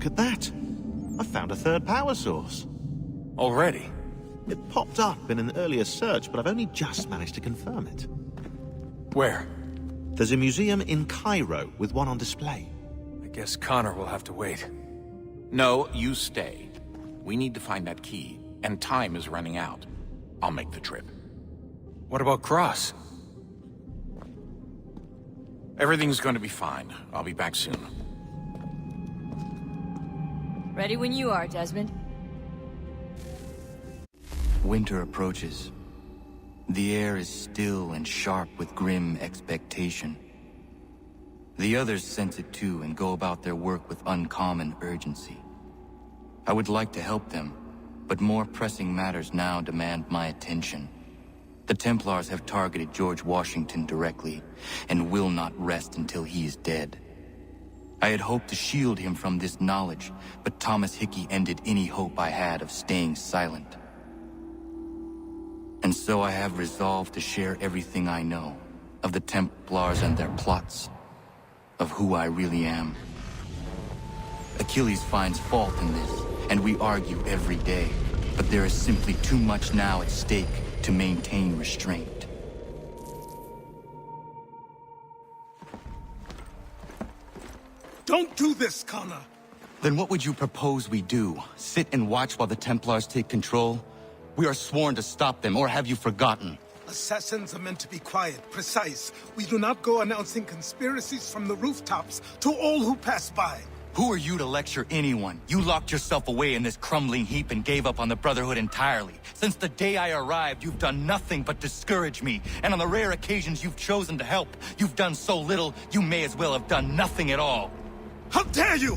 Look at that. I found a third power source. Already? It popped up in an earlier search, but I've only just managed to confirm it. Where? There's a museum in Cairo with one on display. I guess Connor will have to wait. No, you stay. We need to find that key, and time is running out. I'll make the trip. What about Cross? Everything's going to be fine. I'll be back soon. Ready when you are, Desmond. Winter approaches. The air is still and sharp with grim expectation. The others sense it too and go about their work with uncommon urgency. I would like to help them, but more pressing matters now demand my attention. The Templars have targeted George Washington directly, and will not rest until he is dead. I had hoped to shield him from this knowledge, but Thomas Hickey ended any hope I had of staying silent. And so I have resolved to share everything I know, of the Templars and their plots, of who I really am. Achilles finds fault in this, and we argue every day, but there is simply too much now at stake to maintain restraint. Don't do this, Connor! Then what would you propose we do? Sit and watch while the Templars take control? We are sworn to stop them, or have you forgotten? Assassins are meant to be quiet, precise. We do not go announcing conspiracies from the rooftops to all who pass by. Who are you to lecture anyone? You locked yourself away in this crumbling heap and gave up on the Brotherhood entirely. Since the day I arrived, you've done nothing but discourage me. And on the rare occasions you've chosen to help, you've done so little, you may as well have done nothing at all. How dare you!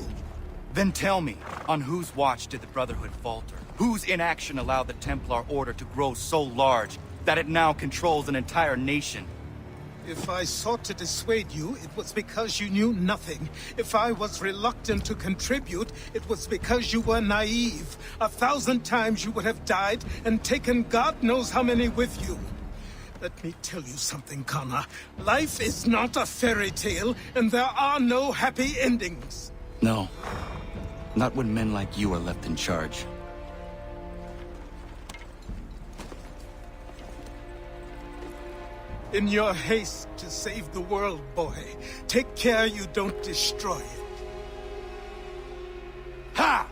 Then tell me, on whose watch did the Brotherhood falter? Whose inaction allowed the Templar Order to grow so large that it now controls an entire nation? If I sought to dissuade you, it was because you knew nothing. If I was reluctant to contribute, it was because you were naive. 1,000 times you would have died and taken God knows how many with you. Let me tell you something, Connor. Life is not a fairy tale, and there are no happy endings. No. Not when men like you are left in charge. In your haste to save the world, boy, take care you don't destroy it. Ha!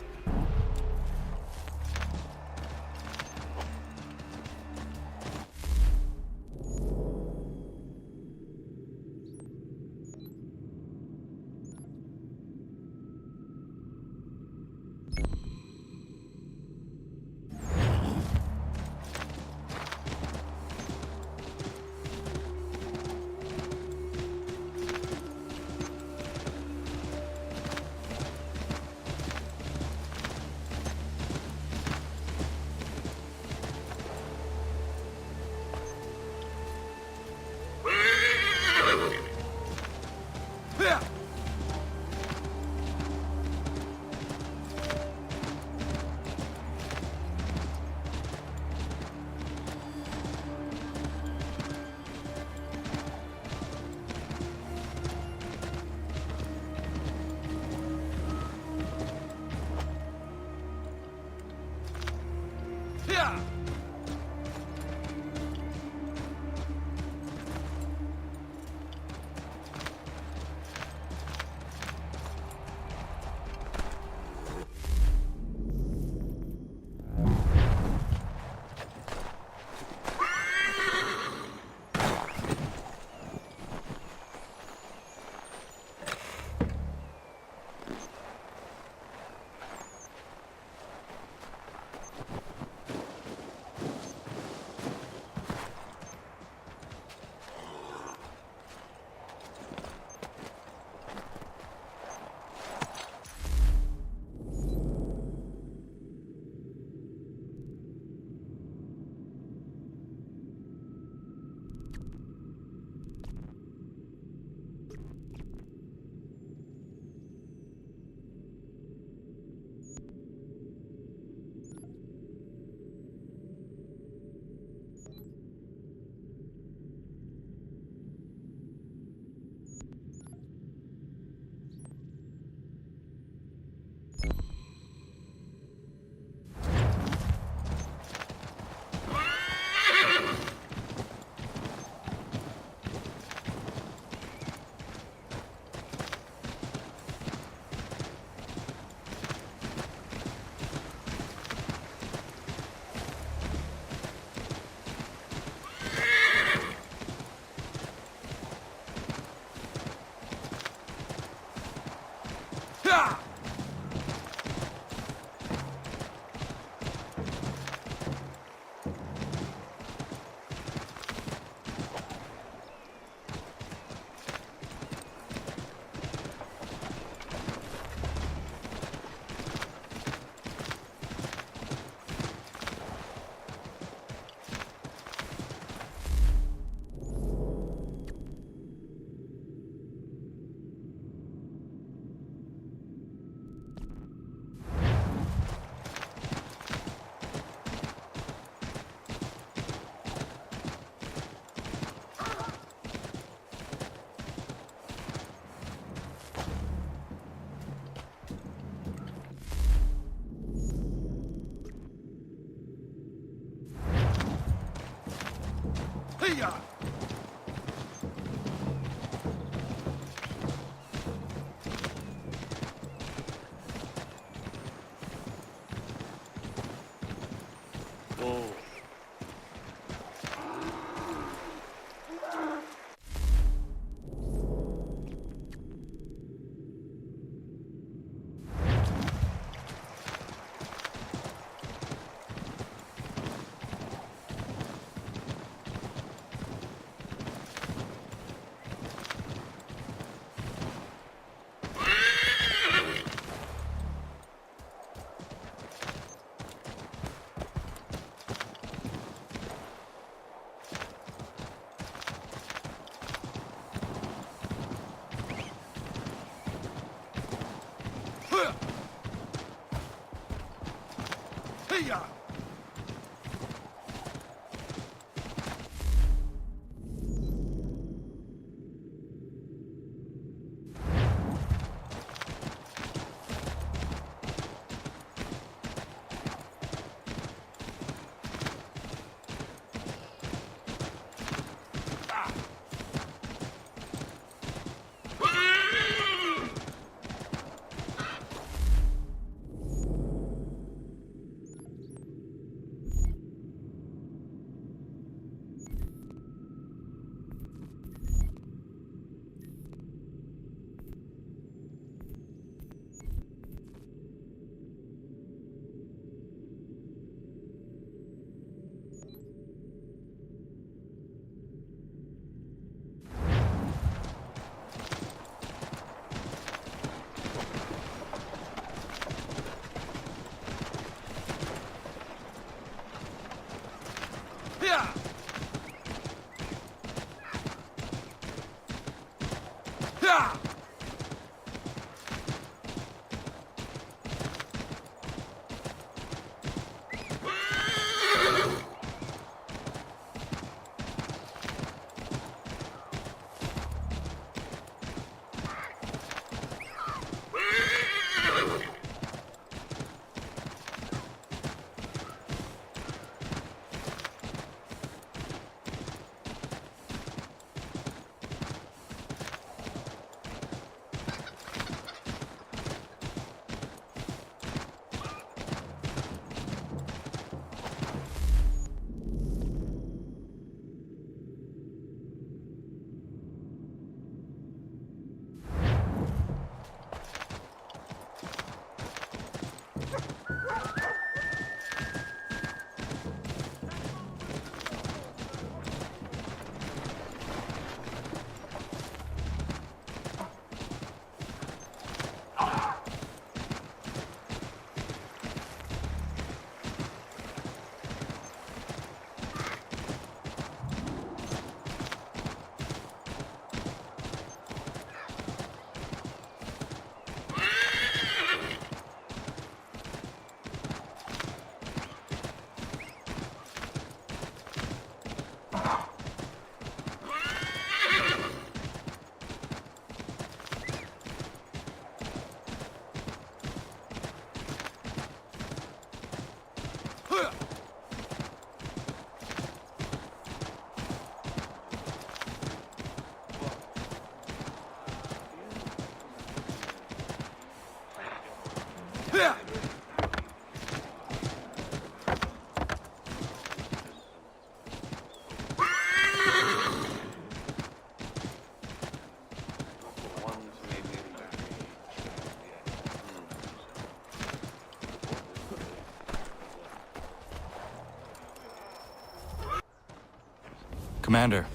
Commander,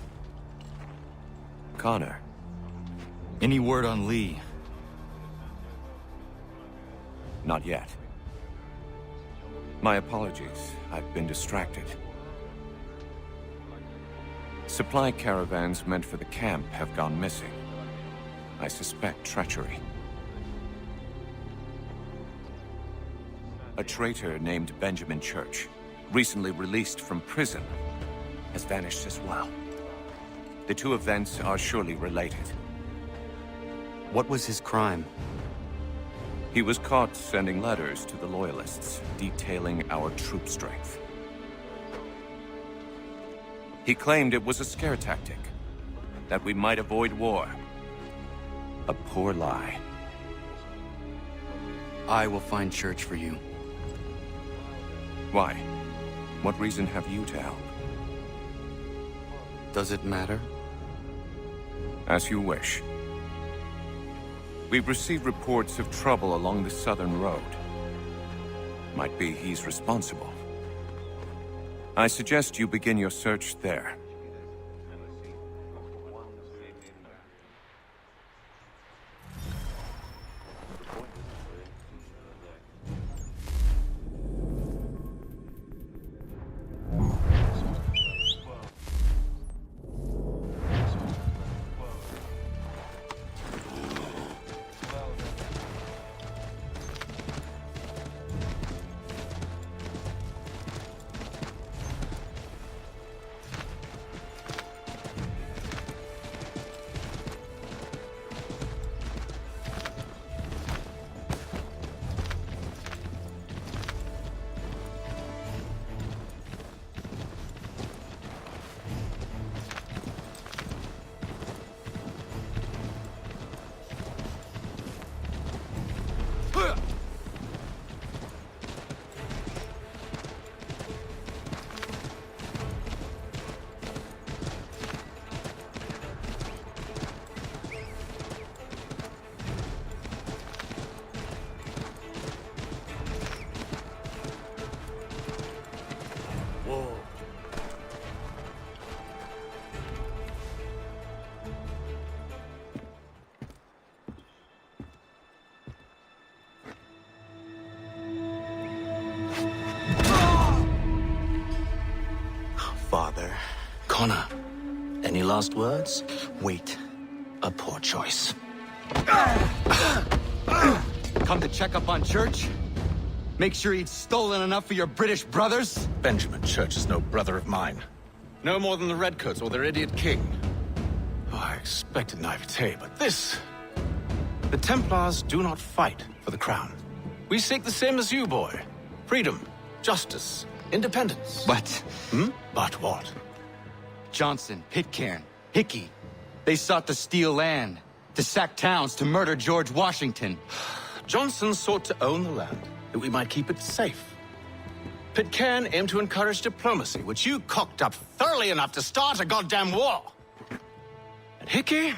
Connor. any word on Lee? Not yet. My apologies. I've been distracted. Supply caravans meant for the camp have gone missing. I suspect treachery. A traitor named Benjamin Church, recently released from prison, has vanished as well. The two events are surely related. What was his crime? He was caught sending letters to the Loyalists, detailing our troop strength. He claimed it was a scare tactic, that we might avoid war. A poor lie. I will find Church for you. Why? What reason have you to help? Does it matter? As you wish. We've received reports of trouble along the southern road. Might be he's responsible. I suggest you begin your search there. Father. Connor, any last words? Wait. A poor choice. Come to check up on Church? Make sure he'd stolen enough for your British brothers? Benjamin Church is no brother of mine. No more than the Redcoats or their idiot king. Oh, I expected naivete, but this... The Templars do not fight for the crown. We seek the same as you, boy. Freedom, justice, independence. But But what? Johnson, Pitcairn, Hickey, they sought to steal land, to sack towns, to murder George Washington. Johnson sought to own the land, that we might keep it safe. Pitcairn aimed to encourage diplomacy, which you cocked up thoroughly enough to start a goddamn war. And Hickey?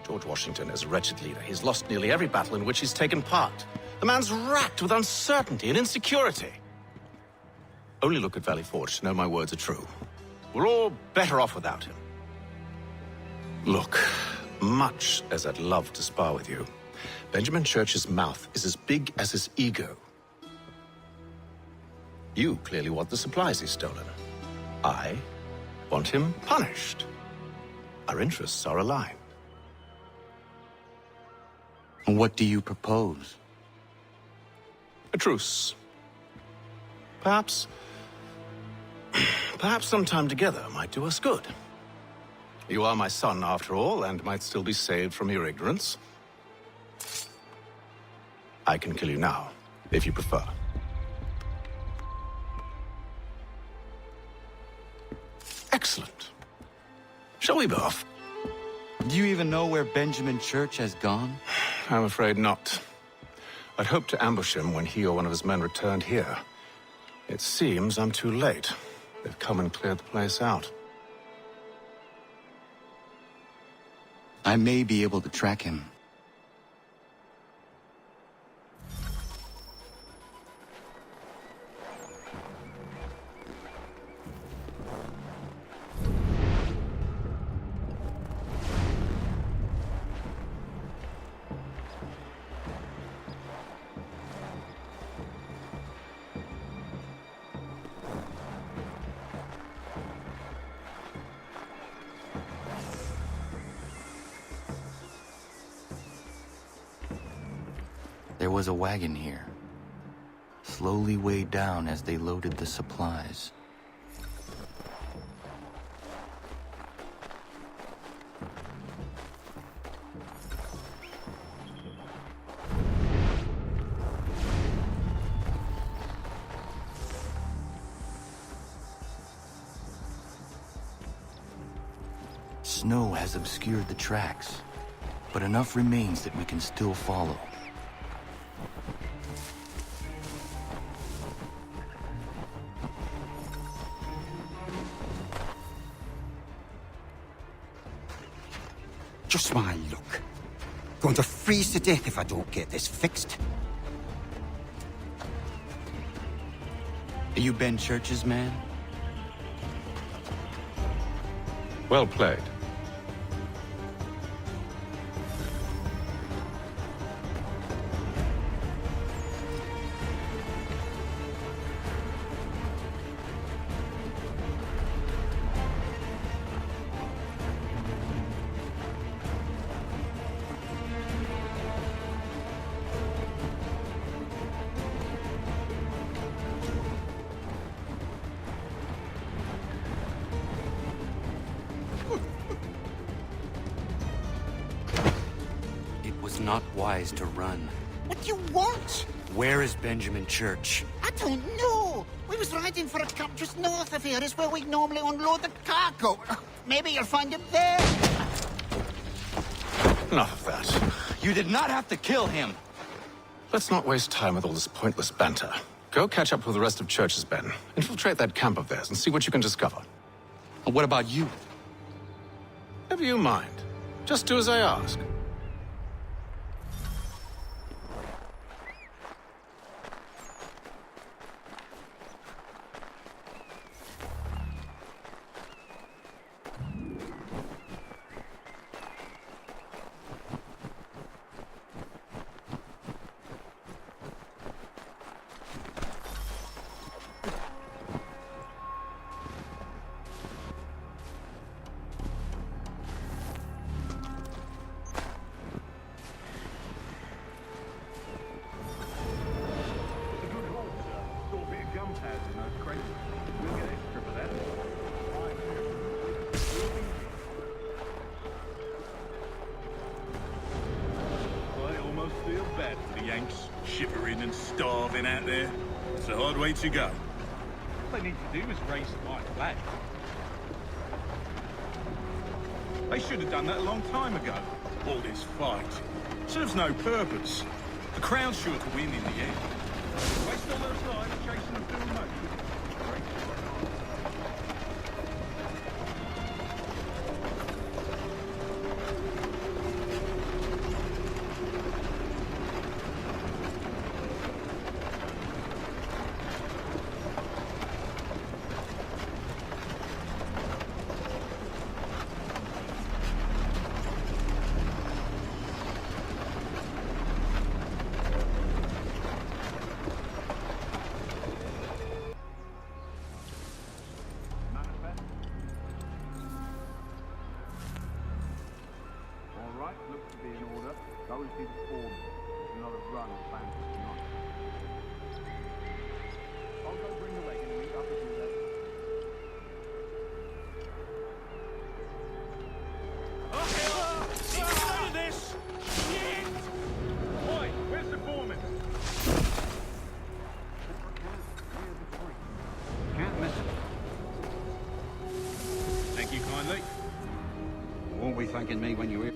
George Washington is a wretched leader. He's lost nearly every battle in which he's taken part. The man's racked with uncertainty and insecurity. Only look at Valley Forge to know my words are true. We're all better off without him. Look, much as I'd love to spar with you, Benjamin Church's mouth is as big as his ego. You clearly want the supplies he's stolen. I want him punished. Our interests are aligned. What do you propose? A truce. Perhaps some time together might do us good. You are my son, after all, and might still be saved from your ignorance. I can kill you now, if you prefer. Excellent. Shall we be off? Do you even know where Benjamin Church has gone? I'm afraid not. I'd hoped to ambush him when he or one of his men returned here. It seems I'm too late. They've come and cleared the place out. I may be able to track him. There was a wagon here, slowly weighed down as they loaded the supplies. snow has obscured the tracks, but enough remains that we can still follow. Just my luck. Going to freeze to death if I don't get this fixed. Are you Ben Church's man? Well played. It's not wise to run. What do you want? Where is Benjamin Church? I don't know. We was riding for a camp just north of here. Is where we normally unload the cargo. Maybe you'll find him there. Enough of that. You did not have to kill him! Let's not waste time with all this pointless banter. Go catch up with the rest of Church's men. Infiltrate that camp of theirs and see what you can discover. And what about you? Never you mind. Just do as I ask. Shivering and starving out there. It's a hard way to go. All they need to do is raise the white flag. They should have done that a long time ago. All this fight serves no purpose. The crowd's sure to win in the end. Waste all those lives chasing a field motion. Looks to be in order. Go and see the form. There's another run planned for tonight. I'll go bring the wagon and meet up with you later. None of this! Shit! Oi, where's the foreman? Can't miss it. Thank you kindly. Won't be thanking me when you hear.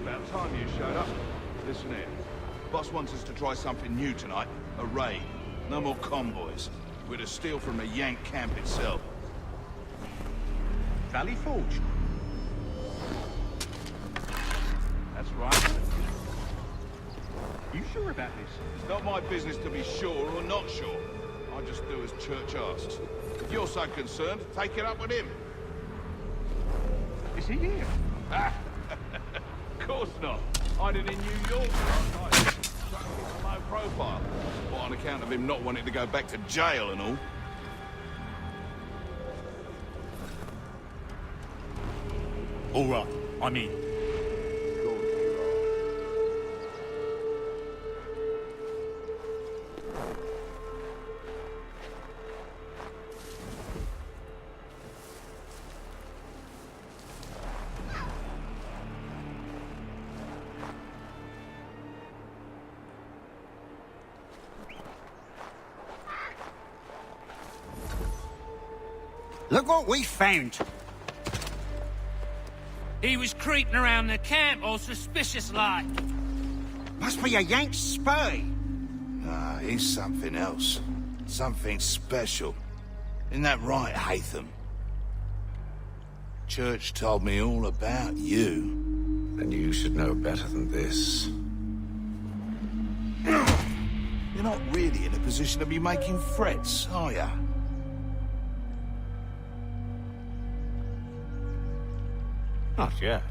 About time you showed up. Listen here. Boss wants us to try something new tonight. A raid. No more convoys. We're to steal from the Yank camp itself. Valley Forge? That's right. You sure about this? It's not my business to be sure or not sure. I just do as Church asks. If you're so concerned, take it up with him. Is he here? Of course not. Hiding in New York last night. Low profile. What, on account of him not wanting to go back to jail and all? All right, I'm in. Look what we found. He was creeping around the camp all suspicious-like. Must be a Yank spy. Ah, he's something else. Something special. Isn't that right, Hatham? Church told me all about you. Then you should know better than this. You're not really in a position to be making threats, are ya? Not yet.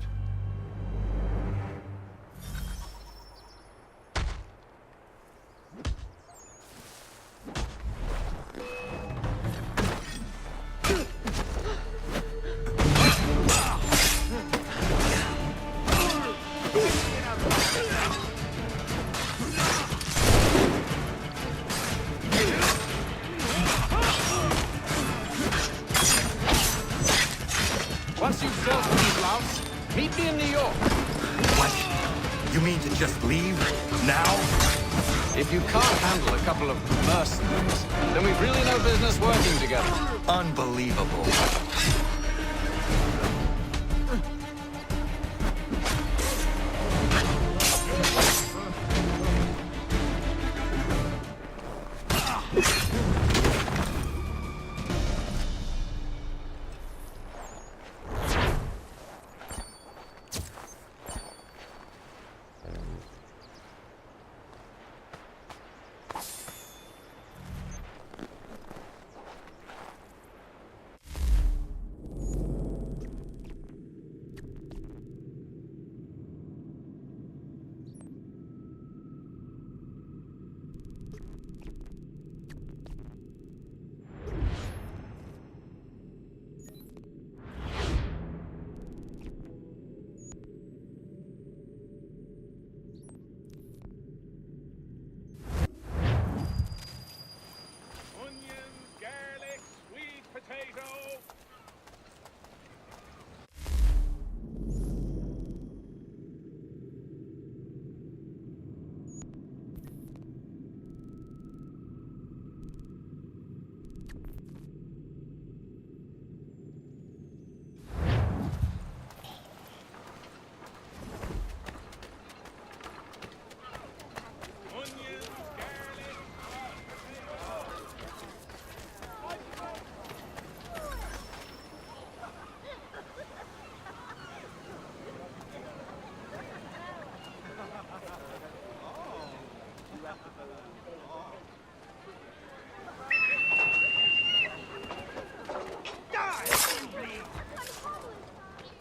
Once you've dealt with these louts, meet me in New York. What? You mean to just leave? Now? If you can't handle a couple of mercenaries, then we've really no business working together. Unbelievable.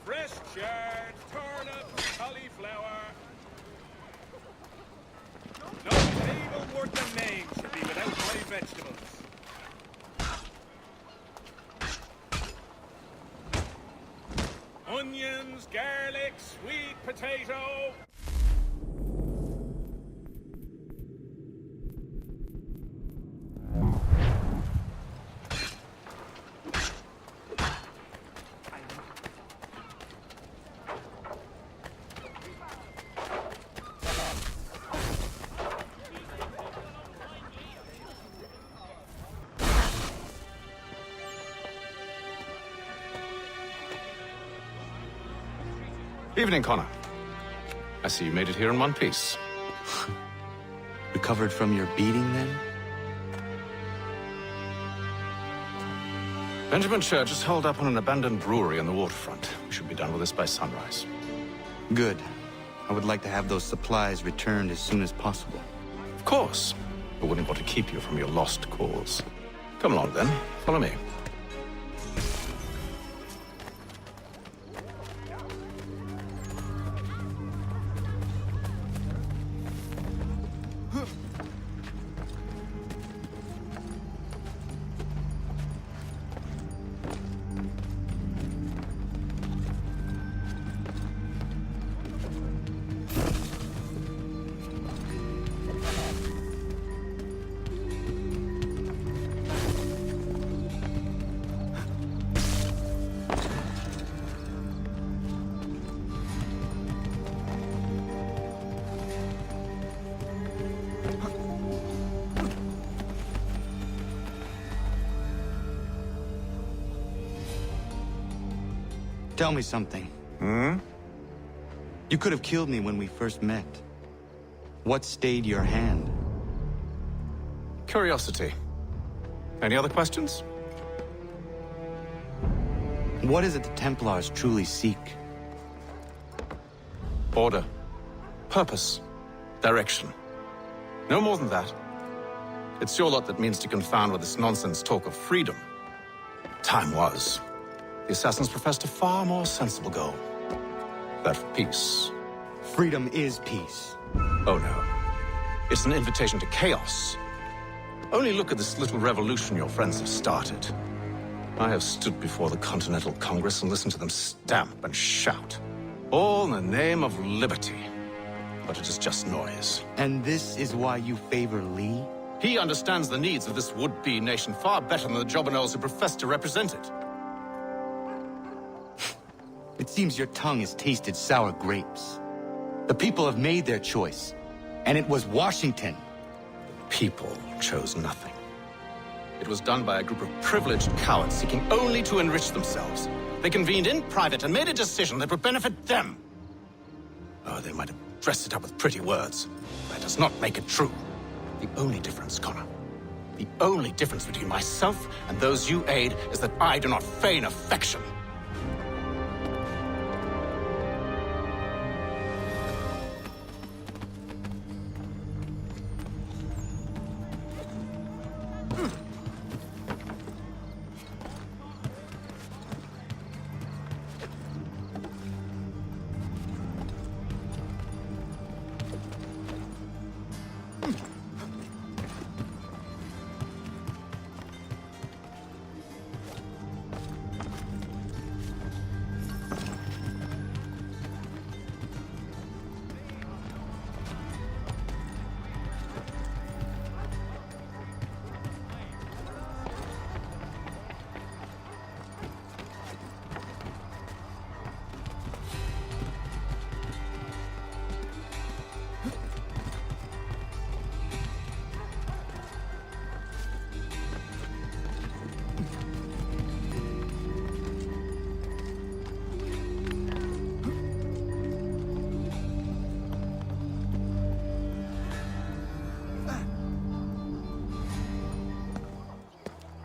Fresh chard, turnip, cauliflower. No table worth the name should be without dry vegetables. Onions, garlic, sweet potato. Evening, Connor. I see you made it here in one piece. Recovered from your beating, then? Benjamin Church is holed up on an abandoned brewery on the waterfront. We should be done with this by sunrise. Good. I would like to have those supplies returned as soon as possible. Of course. I wouldn't want to keep you from your lost cause. Come along, then. Follow me. Tell me something. Hmm? You could have killed me when we first met. What stayed your hand? Curiosity. Any other questions? What is it the Templars truly seek? Order. Purpose. Direction. No more than that. It's your lot that means to confound with this nonsense talk of freedom. Time was. The assassins professed a far more sensible goal. That of peace. Freedom is peace. Oh no. It's an invitation to chaos. Only look at this little revolution your friends have started. I have stood before the Continental Congress and listened to them stamp and shout. All in the name of liberty. But it is just noise. And this is why you favor Lee? He understands the needs of this would-be nation far better than the jobberknolls who profess to represent it. It seems your tongue has tasted sour grapes. The people have made their choice, and it was Washington. The people chose nothing. It was done by a group of privileged cowards seeking only to enrich themselves. They convened in private and made a decision that would benefit them. Oh, they might have dressed it up with pretty words. That does not make it true. The only difference, Connor, the only difference between myself and those you aid is that I do not feign affection.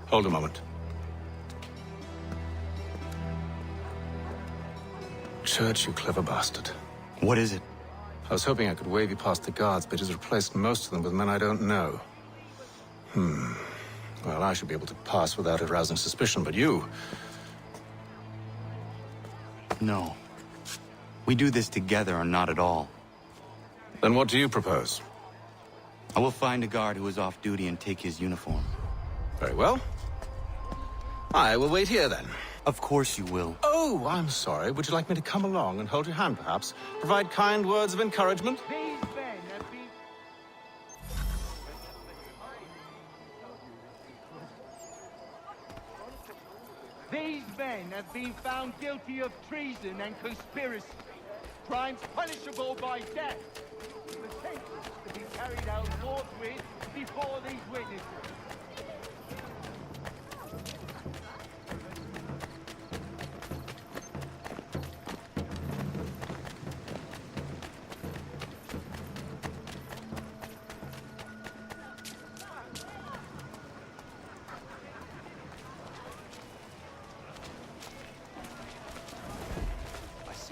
Hold a moment. Church, you clever bastard. What is it? I was hoping I could wave you past the guards, but he's replaced most of them with men I don't know. Well, I should be able to pass without arousing suspicion, but you... No. We do this together or not at all. Then what do you propose? I will find a guard who is off duty and take his uniform. Very well. I will wait here, then. Of course you will. Oh, I'm sorry. Would you like me to come along and hold your hand, perhaps? Provide kind words of encouragement? These men have been found guilty of treason and conspiracy. Crimes punishable by death. The sentence to be carried out forthwith before these witnesses.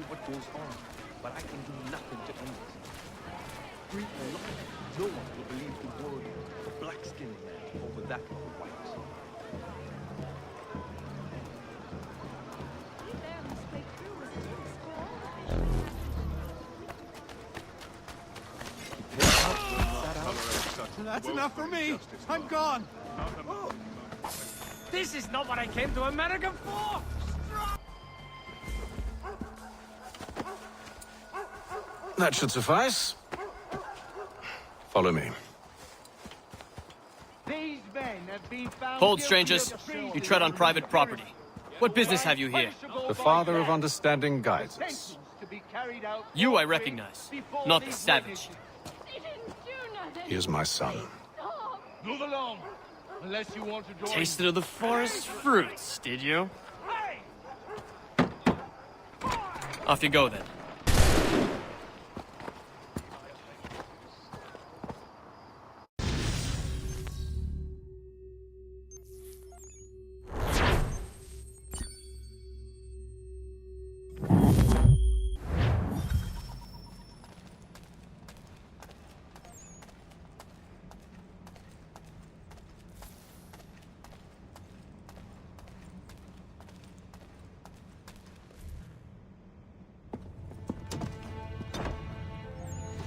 What goes on, but I can do nothing to end it. Free or life, no one will believe the word of a black-skinned man over that of a white. That's enough for me. I'm gone. This is not what I came to America for. That should suffice. Follow me. These men have been found Hold, strangers. You tread on private property. What business have you here? The father of understanding guides us. You I recognize, not the savage. He is my son. Move along, unless you want to join. Tasted of the forest fruits, did you? Off you go, then.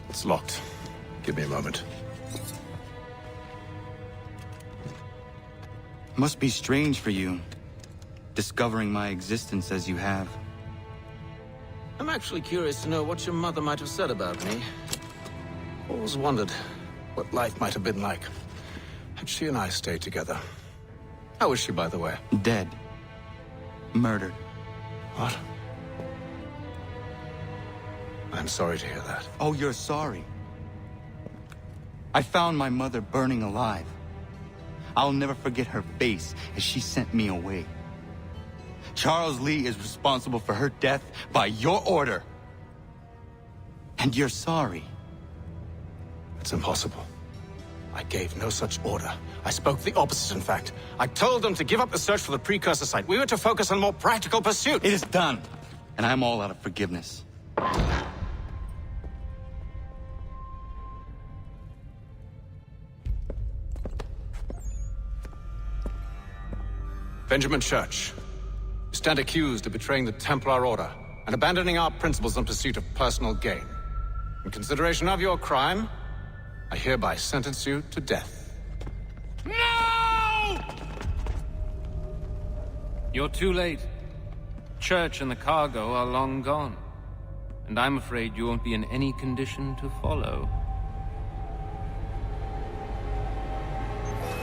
It's locked. Give me a moment. Must be strange for you, discovering my existence as you have. I'm actually curious to know what your mother might have said about me. Always wondered what life might have been like had she and I stayed together. How is she, by the way? Dead. Murdered. What? I'm sorry to hear that. Oh, you're sorry. I found my mother burning alive. I'll never forget her face as she sent me away. Charles Lee is responsible for her death by your order. And you're sorry. It's impossible. I gave no such order. I spoke the opposite, in fact. I told them to give up the search for the precursor site. We were to focus on more practical pursuit. It is done. And I'm all out of forgiveness. Benjamin Church, you stand accused of betraying the Templar Order and abandoning our principles in pursuit of personal gain. In consideration of your crime, I hereby sentence you to death. No! You're too late. Church and the cargo are long gone. And I'm afraid you won't be in any condition to follow.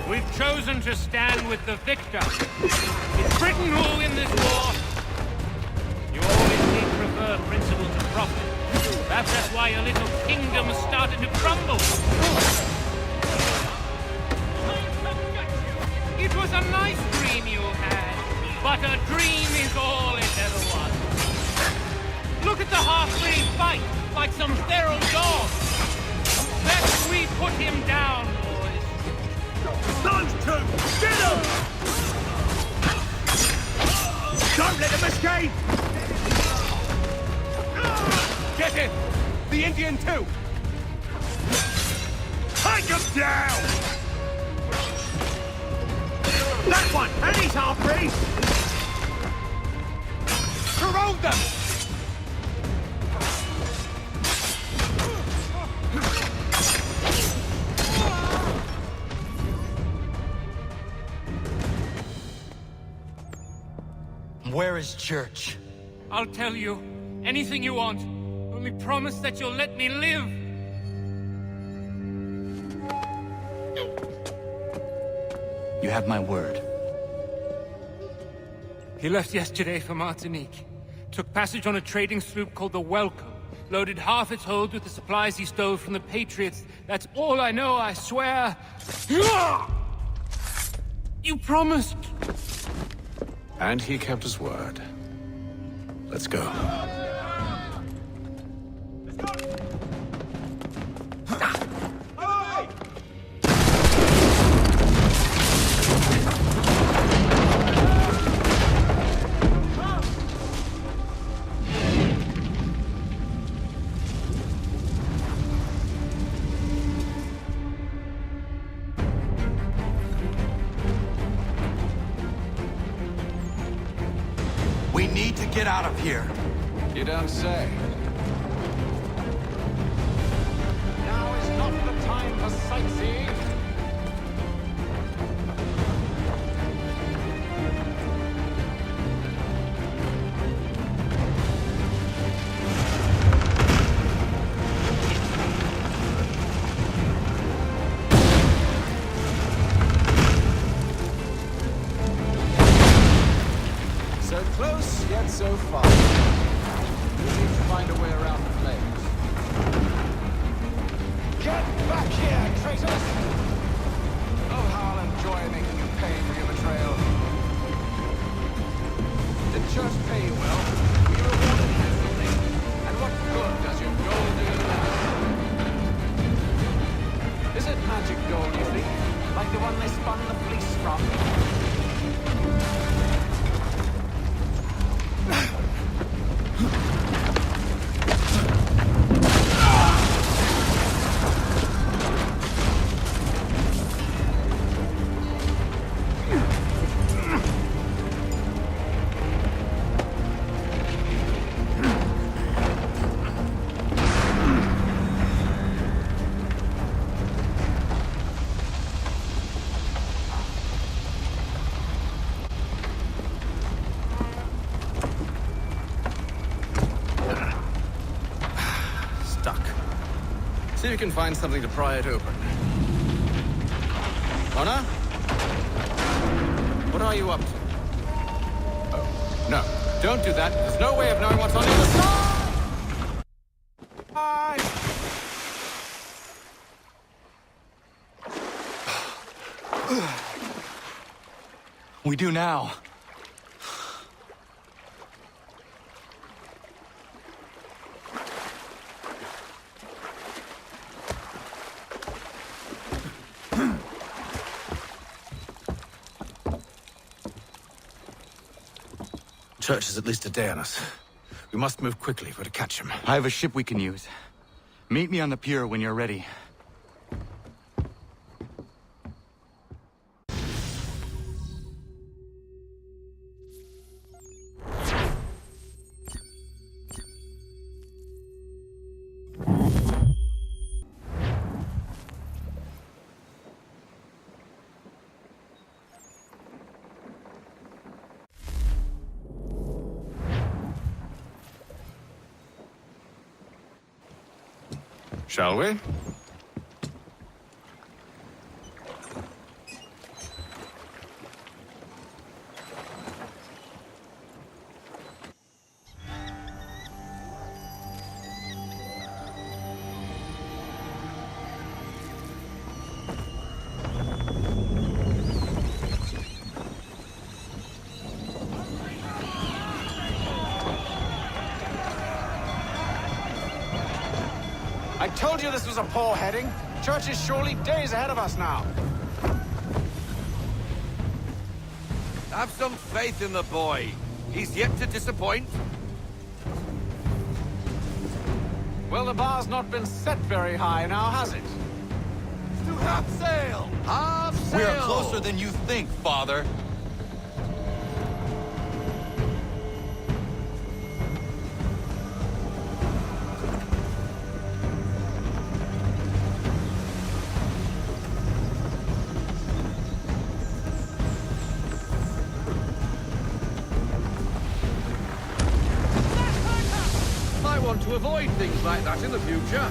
We've chosen to stand with the victor. It's Britain who will win this war. You always did prefer principle to profit. Perhaps that's why your little kingdom started to crumble. It was a nice dream you had, but a dream is all it ever was. Look at the half-breed fight, like some feral dog. Best we put him down, boys. Those two! Get them! Don't let them escape! Get him! The Indian too! Take him down! That one! And he's half-breed! Corrode them! Where is Church? I'll tell you. Anything you want. Only promise that you'll let me live. You have my word. He left yesterday for Martinique. Took passage on a trading sloop called the Welcome. Loaded half its hold with the supplies he stole from the Patriots. That's all I know, I swear. You promised. And he kept his word. Let's go. We need to get out of here. You don't say. Now is not the time for sightseeing. So close, yet so far. We need to find a way around the flames. Get back here, traitors! Oh, how I'll enjoy making you pay for your betrayal. Did Church pay you well? Were you rewarded handsomely? the fleece from? See if you can find something to pry it open. Connor? What are you up to? Oh, no. Don't do that. There's no way of knowing what's on the other side! We do now. Church is at least a day on us. We must move quickly if we're to catch him. I have a ship we can use. Meet me on the pier when you're ready. Shall we? I told you this was a poor heading. Church is surely days ahead of us now. Have some faith in the boy. He's yet to disappoint. Well, the bar's not been set very high now, has it? To half sail! Half sail! We are closer than you think, Father. To avoid things like that in the future.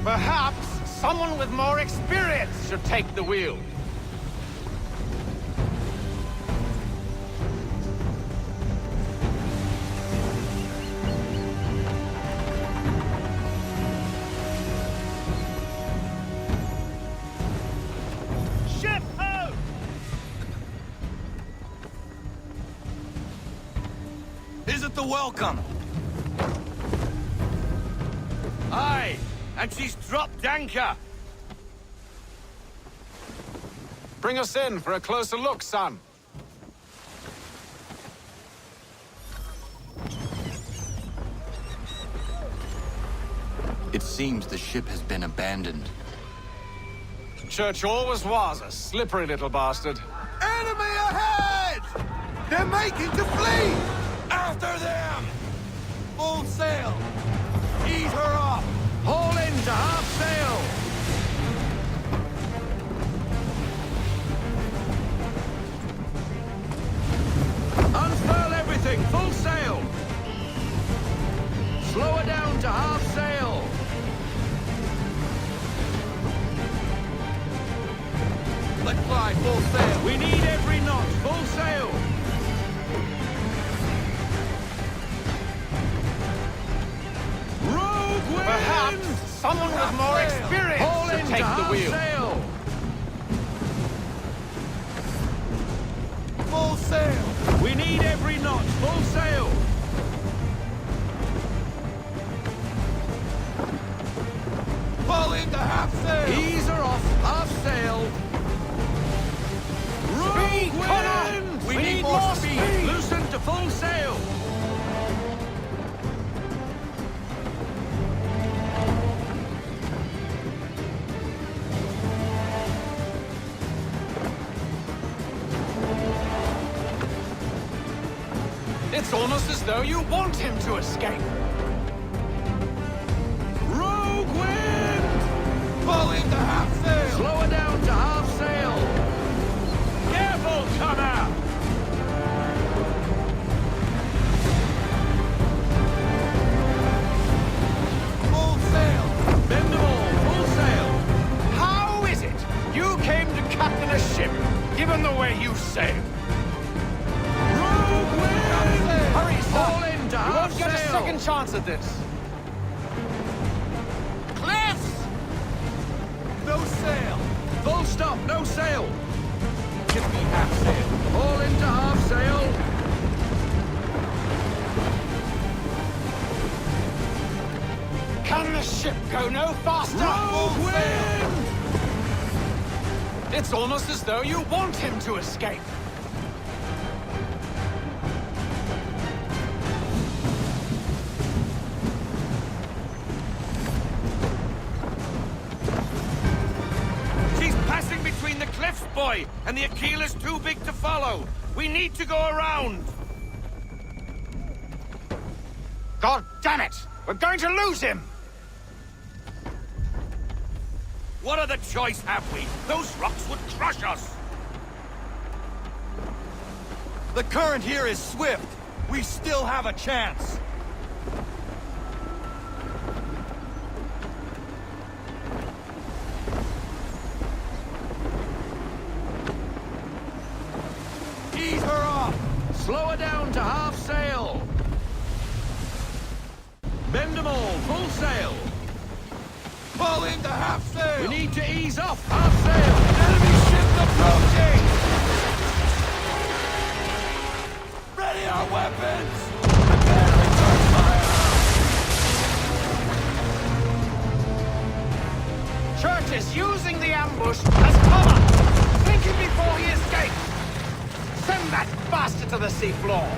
Perhaps someone with more experience should take the wheel. Ship ho! Isn't the welcome? Aye, and she's dropped anchor. Bring us in for a closer look, son. It seems the ship has been abandoned. Church always was a slippery little bastard. Enemy ahead! They're making to flee! After them! Full sail! Ease her up! Haul in to half sail! Unfurl everything! Full sail! Slow her down to half sail! Let fly, full sail! We need every knot! Full sail! Perhaps someone with more experience should take the wheel. Sail. Full sail. We need every knot. Full sail. Fall into half sail. Ease her off. Half It's almost as though you want him to escape. Rogue wind! Pull into half sail! Slow her down to half sail! Careful, Connor! Full sail! Bend them all, full sail! How is it you came to captain a ship, given the way you sail? Rogue wind! Hurry, sir! All in to You half won't get a sail. second chance at this. Cliffs! No sail! Full stop, no sail! Give me half sail. All into half sail. Can the ship go no faster? Rogue wind! It's almost as though you want him to escape. She's passing between the cliffs, boy, and the Aquila's too big to follow. We need to go around. God damn it! We're going to lose him! What other choice have we? Those rocks would crush us. The current here is swift. We still have a chance. Ease her off. Slow her down to half sail. Bend them all, full sail. Pull into half sail. We need to ease off half sail. Enemy ship approaching. Ready our weapons. Prepare to return fire. Church is using the ambush as cover, thinking before he escapes. Send that bastard to the seafloor.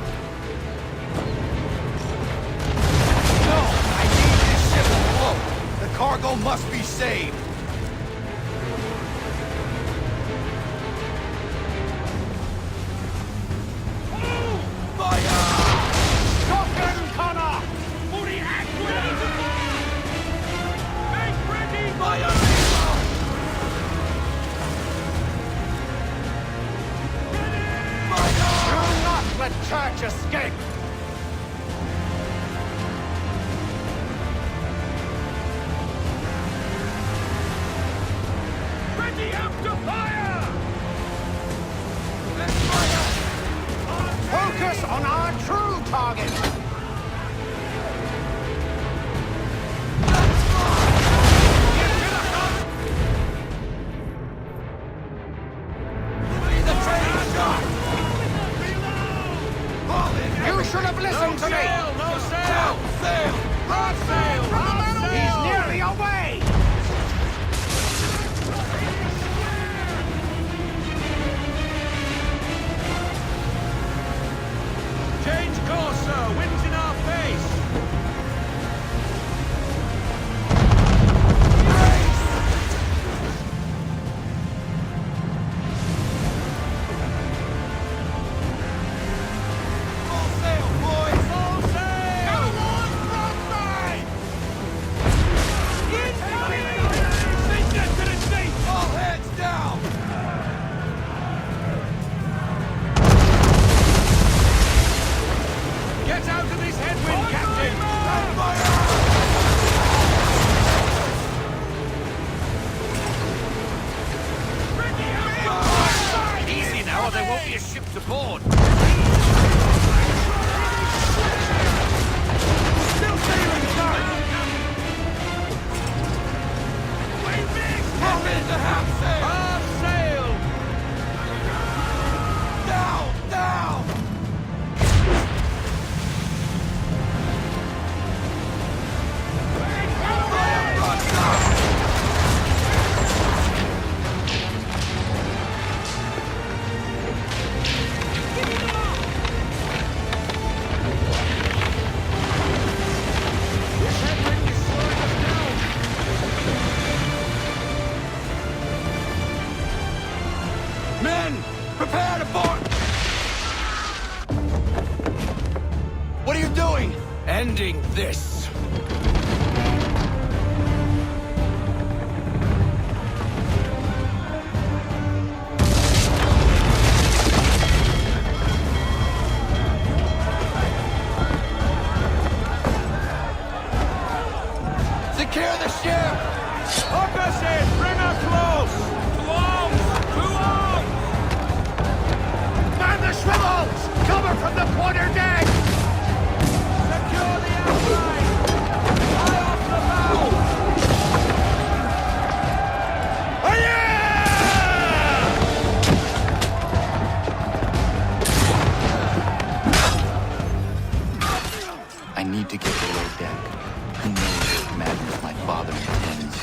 No, I need this ship afloat. The cargo must be saved. Fire! Stop him, Connor! Make ready! Fire! Do not let Church escape! Ready up to fire! Let's Focus on our true target! The train shot! You should have listened to me! No sail! Sail! Hard sail! Hard sail! He's nearly away! Change course, sir. Wind's in our face. Full sail, boys! Full sail! Come on, broadside! Sink it to the sea! All hands down! Get out of this headwind, Captain! Easy now, or there won't be a ship to board. Still sailing, sir! Pull into half sail! Half sail! Down! Down! Men, prepare to board! ending this. Secure the ship! Hook us in! Bring her close! To arms! To arms! Man the swivels! Cover from the quarter deck! Secure the outline! High off the bow! I need to get below deck. Who knows what madness my father intends?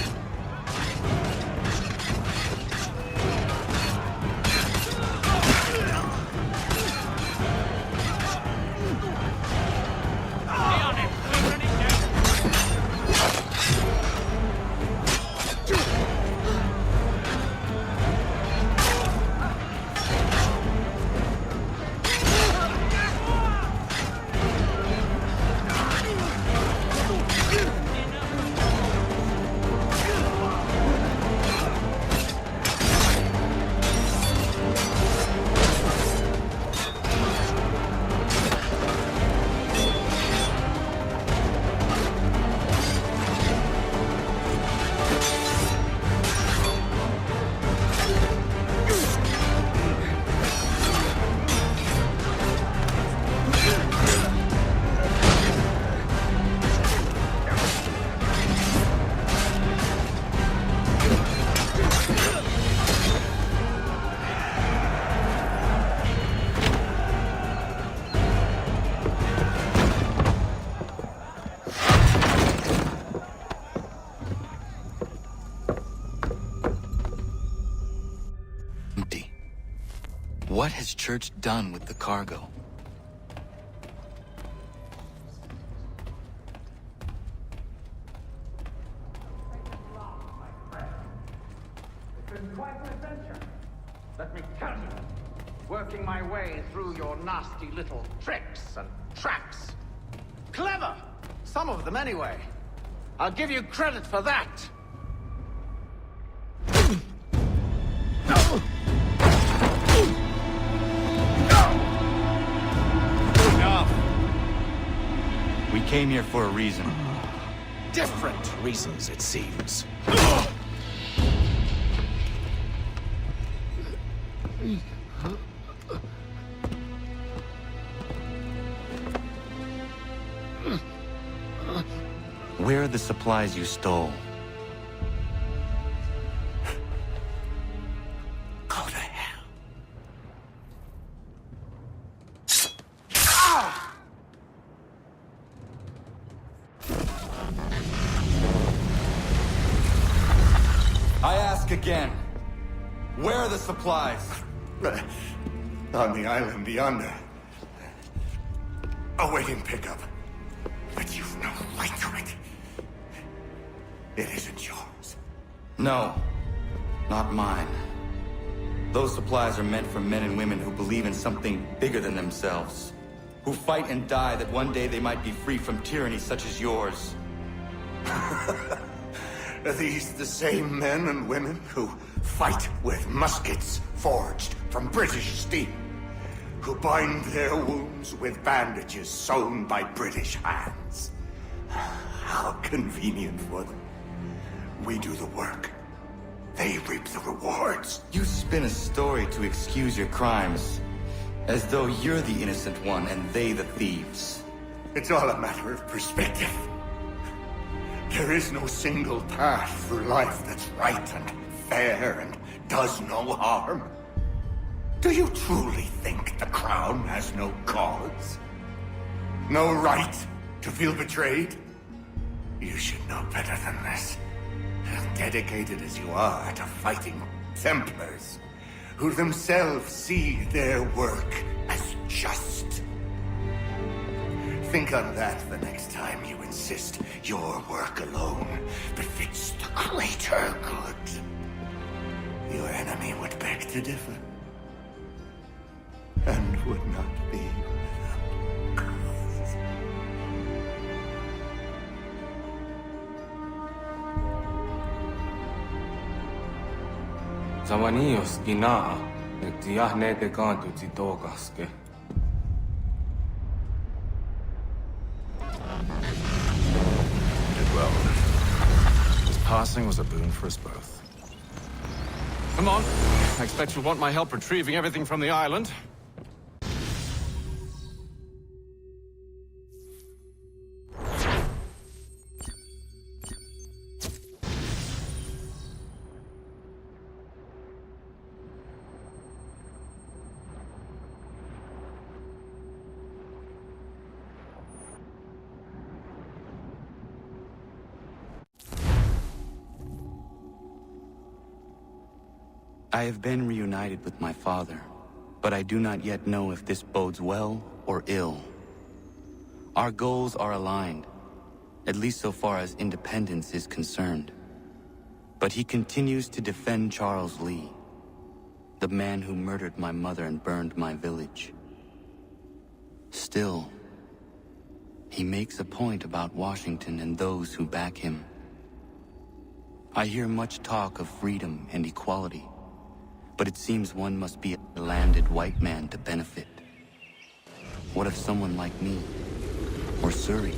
What has Church done with the cargo? It's been quite an adventure. Let me tell you, working my way through your nasty little tricks and traps. Clever! Some of them, anyway. I'll give you credit for that. We came here for a reason. Different reasons, it seems. Where are the supplies you stole? Go to hell. I ask again. Where are the supplies? On the island yonder. Awaiting pickup. But you've no right to it. It isn't yours. No, not mine. Those supplies are meant for men and women who believe in something bigger than themselves. Who fight and die that one day they might be free from tyranny such as yours. Are these the same men and women who fight with muskets forged from British steel? Who bind their wounds with bandages sewn by British hands? How convenient for them. We do the work. They reap the rewards. You spin a story to excuse your crimes, as though you're the innocent one and they the thieves. It's all a matter of perspective. There is no single path through life that's right and fair and does no harm. Do you truly think the Crown has no cause? No right to feel betrayed? You should know better than this. As dedicated as you are to fighting Templars, who themselves see their work as just. Think on that the next time you insist your work alone befits the greater good. Your enemy would beg to differ, and would not be without cause. Zawanios gina, netiahne de gantu titogaske. Did well. His passing was a boon for us both. Come on. I expect you'll want my help retrieving everything from the island. I have been reunited with my father, but I do not yet know if this bodes well or ill. Our goals are aligned, at least so far as independence is concerned. But he continues to defend Charles Lee, the man who murdered my mother and burned my village. Still, he makes a point about Washington and those who back him. I hear much talk of freedom and equality, but it seems one must be a landed white man to benefit. What if someone like me, or Surrey?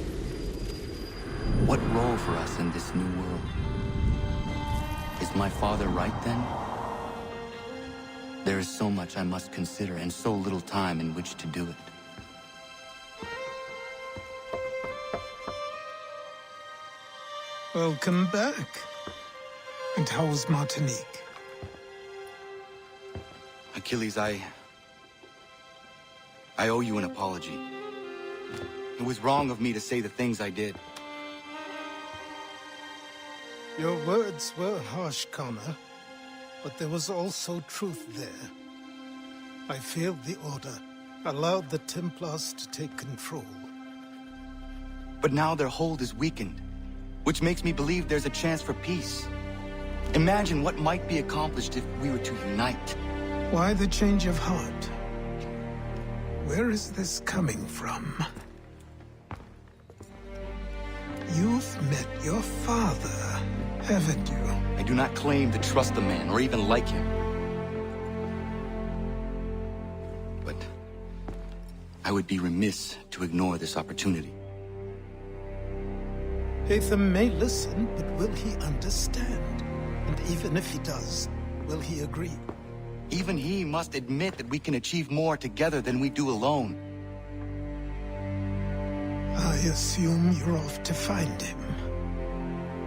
What role for us in this new world? Is my father right then? There is so much I must consider and so little time in which to do it. Welcome back. And how was Martinique? Achilles, I owe you an apology. It was wrong of me to say the things I did. Your words were harsh, Connor, but there was also truth there. I failed the Order, allowed the Templars to take control. But now their hold is weakened, which makes me believe there's a chance for peace. Imagine what might be accomplished if we were to unite. Why the change of heart? Where is this coming from? You've met your father, haven't you? I do not claim to trust the man or even like him. But I would be remiss to ignore this opportunity. Hatham may listen, but will he understand? And even if he does, will he agree? Even he must admit that we can achieve more together than we do alone. I assume you're off to find him.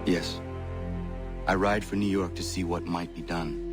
Yes. I ride for New York to see what might be done.